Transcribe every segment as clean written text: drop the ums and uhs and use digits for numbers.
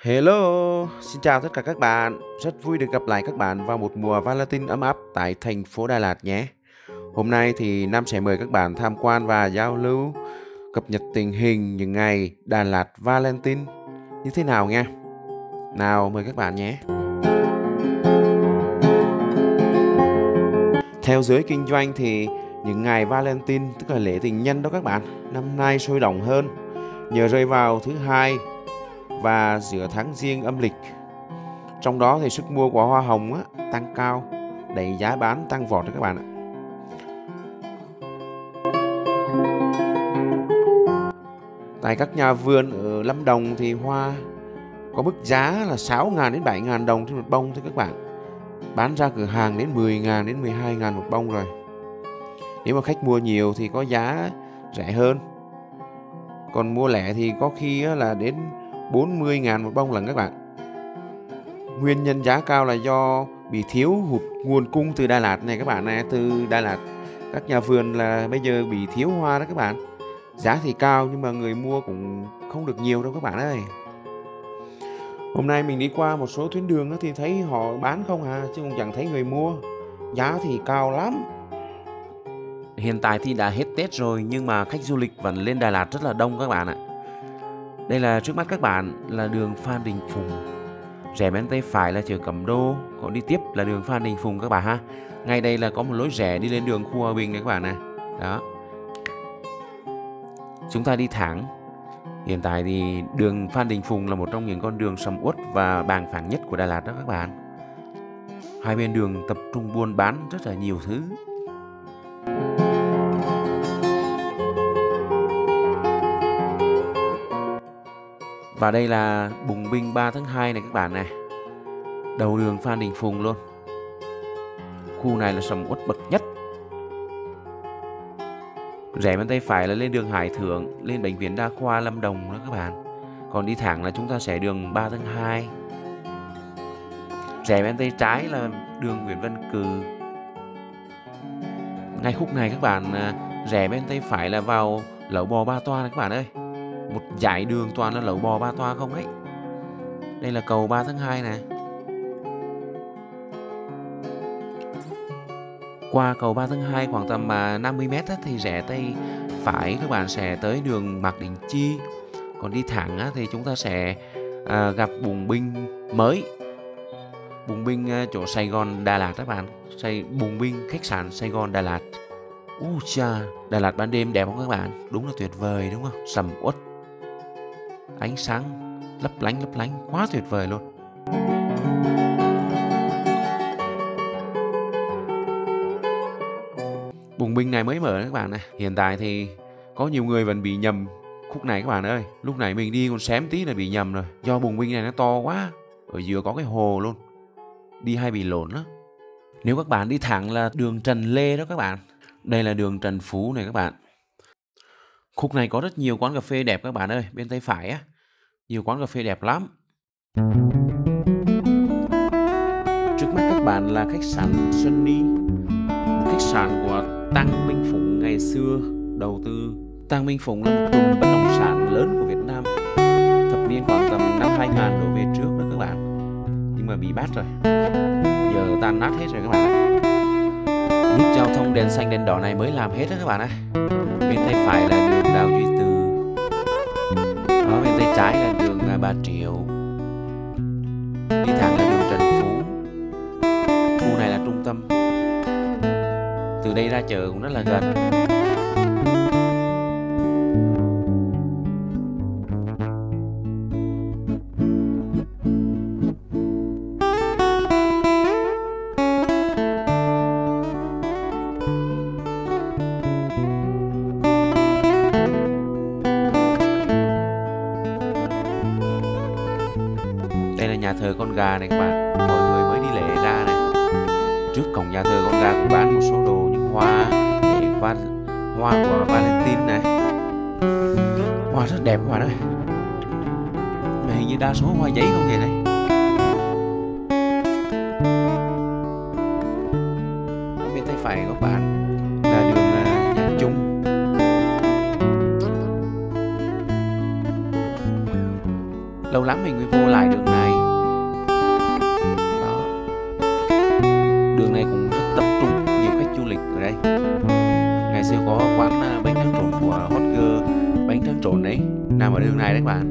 Hello, xin chào tất cả các bạn. Rất vui được gặp lại các bạn vào một mùa Valentine ấm áp tại thành phố Đà Lạt nhé. Hôm nay thì Nam sẽ mời các bạn tham quan và giao lưu, cập nhật tình hình những ngày Đà Lạt Valentine như thế nào nha. Nào, mời các bạn nhé. Theo giới kinh doanh thì những ngày Valentine, tức là lễ tình nhân đó các bạn, năm nay sôi động hơn nhờ rơi vào thứ hai và giữa tháng Giêng âm lịch. Trong đó thì sức mua của hoa hồng tăng cao, đẩy giá bán tăng vọt đó các bạn ạ. Tại các nhà vườn ở Lâm Đồng thì hoa có mức giá là 6.000 đến 7.000 đồng trên một bông thôi các bạn. Bán ra cửa hàng đến 10.000 đến 12.000 một bông rồi. Nếu mà khách mua nhiều thì có giá rẻ hơn. Còn mua lẻ thì có khi là đến 40.000 một bông lần các bạn. Nguyên nhân giá cao là do bị thiếu hụt nguồn cung từ Đà Lạt này các bạn này. Từ Đà Lạt các nhà vườn là bây giờ bị thiếu hoa đó các bạn. Giá thì cao nhưng mà người mua cũng không được nhiều đâu các bạn ơi. Hôm nay mình đi qua một số tuyến đường thì thấy họ bán không à, chứ cũng chẳng thấy người mua. Giá thì cao lắm. Hiện tại thì đã hết Tết rồi nhưng mà khách du lịch vẫn lên Đà Lạt rất là đông các bạn ạ. Đây là trước mắt các bạn là đường Phan Đình Phùng. Rẽ bên tay phải là chợ Cẩm Đô, còn đi tiếp là đường Phan Đình Phùng các bạn ha. Ngay đây là có một lối rẽ đi lên đường khu Hòa Bình này các bạn này. Đó. Chúng ta đi thẳng. Hiện tại thì đường Phan Đình Phùng là một trong những con đường sầm uất và bàng phẳng nhất của Đà Lạt đó các bạn. Hai bên đường tập trung buôn bán rất là nhiều thứ. Và đây là Bùng Binh 3 tháng 2 này các bạn này. Đầu đường Phan Đình Phùng luôn. Khu này là sầm uất bậc nhất. Rẽ bên tay phải là lên đường Hải Thượng, lên bệnh viện Đa khoa Lâm Đồng đó các bạn. Còn đi thẳng là chúng ta sẽ đường 3 tháng 2. Rẽ bên tay trái là đường Nguyễn Văn Cừ. Ngay khúc này các bạn rẽ bên tay phải là vào Lẩu Bò Ba Toa này các bạn ơi. Một dải đường toàn là lẩu bò Ba Toa không ấy. Đây là cầu 3 tháng 2 này. Qua cầu 3 tháng 2 khoảng tầm 50m thì rẽ tay phải các bạn sẽ tới đường Mạc Đỉnh Chi. Còn đi thẳng thì chúng ta sẽ gặp Bùng Binh mới. Bùng Binh chỗ Sài Gòn Đà Lạt các bạn. Bùng Binh khách sạn Sài Gòn Đà Lạt. Cha, Đà Lạt ban đêm đẹp không các bạn? Đúng là tuyệt vời đúng không? Sầm uất, ánh sáng lấp lánh quá tuyệt vời luôn. Bùng Binh này mới mở các bạn này. Hiện tại thì có nhiều người vẫn bị nhầm khúc này các bạn ơi. Lúc này mình đi còn xém tí là bị nhầm rồi. Do Bùng Binh này nó to quá. Ở giữa có cái hồ luôn. Đi hay bị lộn đó. Nếu các bạn đi thẳng là đường Trần Lê đó các bạn. Đây là đường Trần Phú này các bạn. Khúc này có rất nhiều quán cà phê đẹp các bạn ơi. Bên tay phải á, nhiều quán cà phê đẹp lắm. Trước mắt các bạn là khách sạn Sunny, khách sạn của Tăng Minh Phụng ngày xưa đầu tư. Tăng Minh Phụng là một trùm bất động sản lớn của Việt Nam. Thập niên khoảng tầm năm 2000 đổ về trước đó các bạn. Nhưng mà bị bắt rồi. Giờ tan nát hết rồi các bạn ạ. Nút giao thông đèn xanh đèn đỏ này mới làm hết đó các bạn ạ. Bên tay phải là đường Đào Duy Từ. Đó, bên tay trái là đường Bà Triệu. Đi thẳng là đường Trần Phú. Khu này là trung tâm. Từ đây ra chợ cũng rất là gần. Đây là nhà thờ Con Gà này các bạn. Mọi người mới đi lễ ra này. Trước cổng nhà thờ Con Gà cũng bán một số đồ như hoa để hoa của Valentine này. Hoa rất đẹp các bạn ơi. Mà hình như đa số hoa giấy không vậy đây. Bên tay phải các bạn là đường Nhà Trung. Lâu lắm mình mới vô lại đường này. Đó. Đường này cũng rất tập trung nhiều khách du lịch ở đây. Ngày xưa có quán bánh tráng trộn của Hot Girl bánh tráng trộn đấy nằm ở đường này đấy các bạn.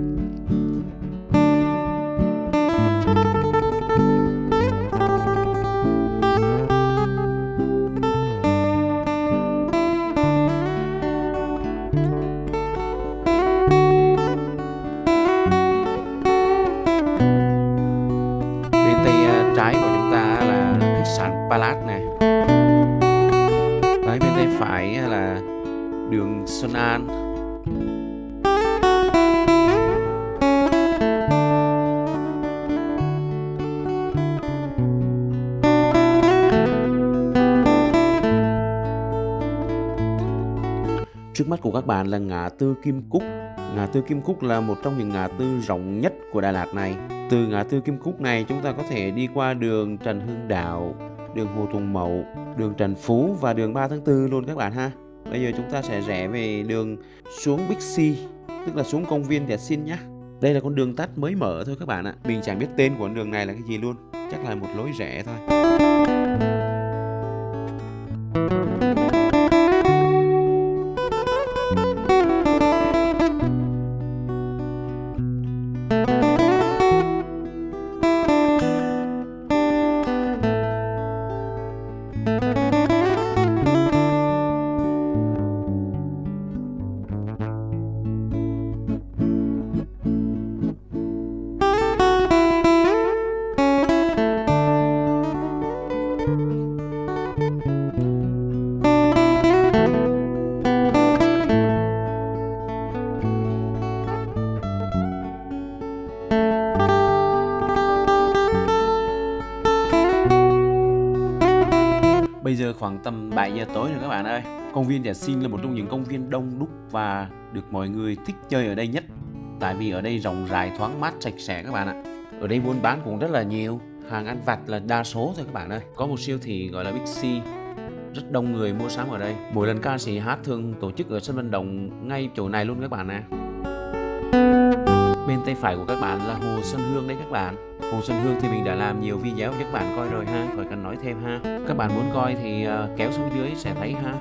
Trái của chúng ta là khách sạn Palace này. Đấy, bên tay phải là đường Xuân An. Trước mắt của các bạn là ngã tư Kim Cúc. Ngã tư Kim Cúc là một trong những ngã tư rộng nhất của Đà Lạt này. Từ ngã tư Kim Cúc này chúng ta có thể đi qua đường Trần Hưng Đạo, đường Hồ Tùng Mậu, đường Trần Phú và đường 3 tháng 4 luôn các bạn ha. Bây giờ chúng ta sẽ rẽ về đường xuống Bixi, tức là xuống công viên Nhật Sinh nhá. Đây là con đường tắt mới mở thôi các bạn ạ. Mình chẳng biết tên của con đường này là cái gì luôn. Chắc là một lối rẽ thôi. Bây giờ khoảng tầm 7 giờ tối rồi các bạn ơi. Công viên Nhật Sinh là một trong những công viên đông đúc và được mọi người thích chơi ở đây nhất. Tại vì ở đây rộng rãi, thoáng mát, sạch sẽ các bạn ạ. Ở đây buôn bán cũng rất là nhiều. Hàng ăn vặt là đa số thôi các bạn ơi. Có một siêu thị gọi là Bixi. Rất đông người mua sắm ở đây. Mỗi lần ca sĩ hát thường tổ chức ở sân vận động ngay chỗ này luôn các bạn nè. Bên tay phải của các bạn là Hồ Xuân Hương đấy các bạn. Hồ Xuân Hương thì mình đã làm nhiều video cho các bạn coi rồi ha, khỏi cần nói thêm ha. Các bạn muốn coi thì kéo xuống dưới sẽ thấy ha.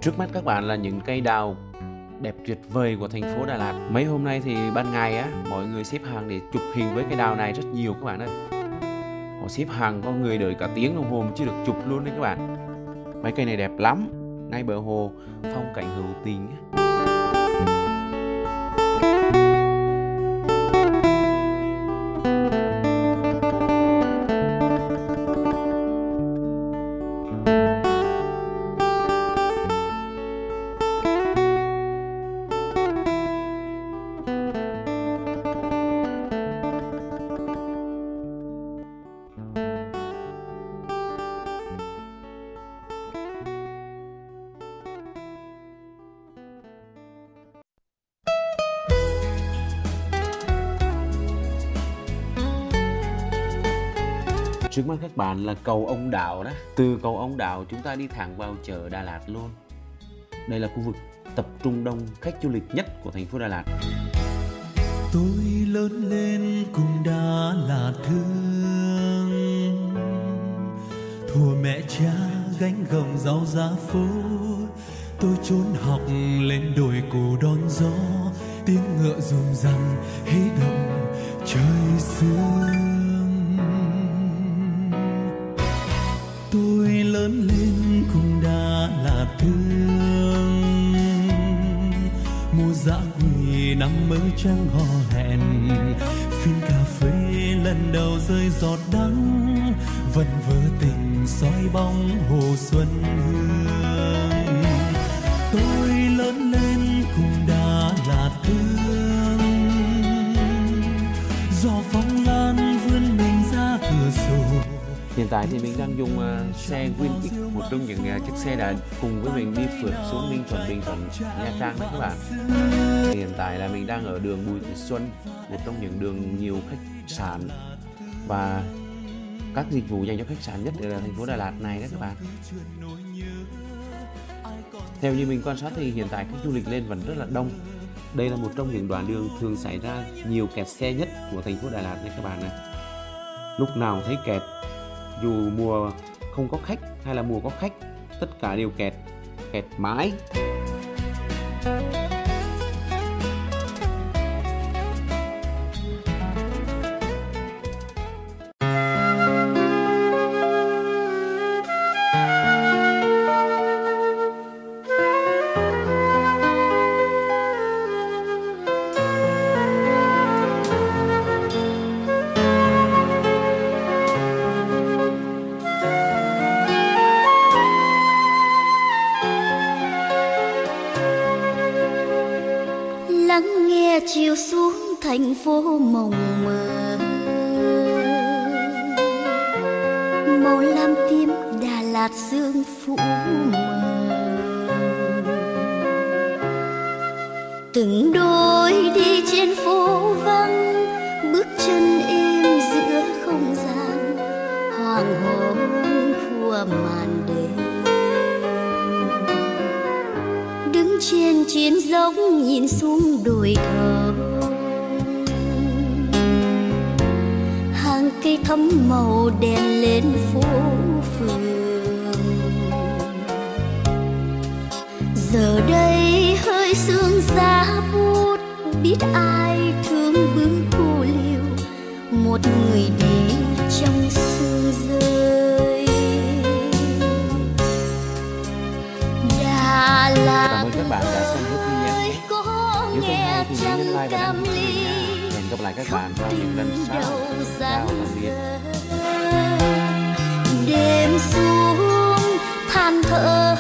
Trước mắt các bạn là những cây đào đẹp tuyệt vời của thành phố Đà Lạt. Mấy hôm nay thì ban ngày á, mọi người xếp hàng để chụp hình với cây đào này rất nhiều các bạn ơi. Họ xếp hàng có người đợi cả tiếng đồng hồ mà chưa được chụp luôn đấy các bạn. Mấy cây này đẹp lắm, ngay bờ hồ, phong cảnh hữu tình. Trước mắt các bạn là cầu Ông Đạo đó. Từ cầu Ông Đạo chúng ta đi thẳng vào chợ Đà Lạt luôn. Đây là khu vực tập trung đông khách du lịch nhất của thành phố Đà Lạt. Tôi lớn lên cùng Đà Lạt thương, thua mẹ cha gánh gồng rau giá phố. Tôi trốn học lên đồi cổ đón gió, tiếng ngựa rùng răng hí động trời sương. Tôi lớn lên cùng Đà Lạt thương, mùa dã quỳ năm mới trăng hò hẹn, phiên cà phê lần đầu rơi giọt đắng, vẫn vỡ tình soi bóng hồ xuân hương. Tôi lớn lên cùng Đà Lạt hương, gió phong lan vươn mình ra cửa sổ. Hiện tại thì mình đang dùng xe WinX, một trong những chiếc xe đã cùng với mình đi phượt xuống Ninh Thuận, Bình Thuận, Nha Trang đó các bạn. Hiện tại là mình đang ở đường Bùi Thị Xuân, một trong những đường nhiều khách sạn và các dịch vụ dành cho khách sạn nhất ở thành phố Đà Lạt này đó các bạn. Theo như mình quan sát thì hiện tại khách du lịch lên vẫn rất là đông. Đây là một trong những đoạn đường thường xảy ra nhiều kẹt xe nhất của thành phố Đà Lạt này các bạn này. Lúc nào thấy kẹt, dù mùa không có khách hay là mùa có khách, tất cả đều kẹt mãi. Lắng nghe chiều xuống thành phố mộng mơ, màu lam tím Đà Lạt sương phủ mờ. Từng đôi đi trên phố vắng, bước chân êm giữa không gian hoàng hôn của màn đêm. Đứng trên chiến dốc nhìn xuống đồi thờ, hàng cây thắm màu đèn lên phố phường. Giờ đây hơi sương giá bút, biết ai thương bước cô liêu, một người đi trong sương rơi. Đà Lạt Cảm ơn các bạn đã xem hết video. Nếu thấy hay thì nhấn like và đăng ký kênh nha. Hẹn gặp lại các bạn vào những lần sau. Chào tạm biệt. Đêm xuống than thở